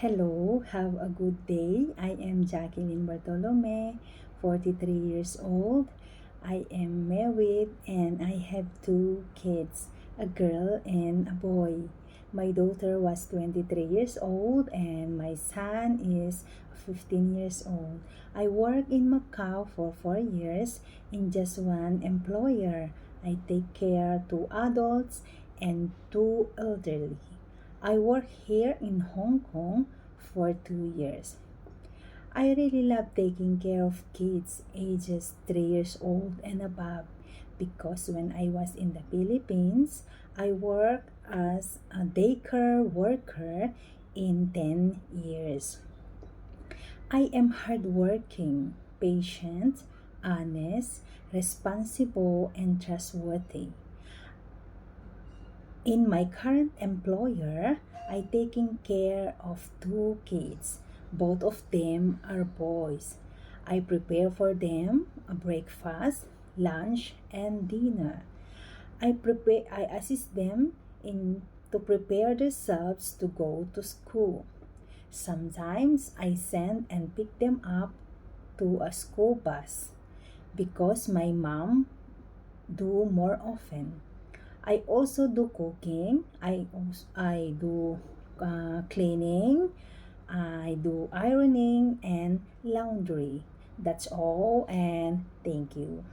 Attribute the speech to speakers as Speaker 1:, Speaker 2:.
Speaker 1: Hello, have a good day. I am Jacqueline Bartolome, 43 years old. I am married and I have two kids, a girl and a boy. My daughter was 23 years old and my son is 15 years old. I work in Macau for 4 years in just one employer. I take care to adults and two elderly. I work here in Hong Kong for 2 years. I really love taking care of kids ages 3 years old and above because when I was in the Philippines, I worked as a daycare worker in 10 years. I am hardworking, patient, honest, responsible, and trustworthy. In my current employer, I taking care of two kids. Both of them are boys. I prepare for them a breakfast, lunch, and dinner. I assist them in to prepare themselves to go to school. Sometimes I send and pick them up to a school bus because my mom do more often. I also do cooking. I do cleaning. I do ironing and laundry. That's all, and thank you.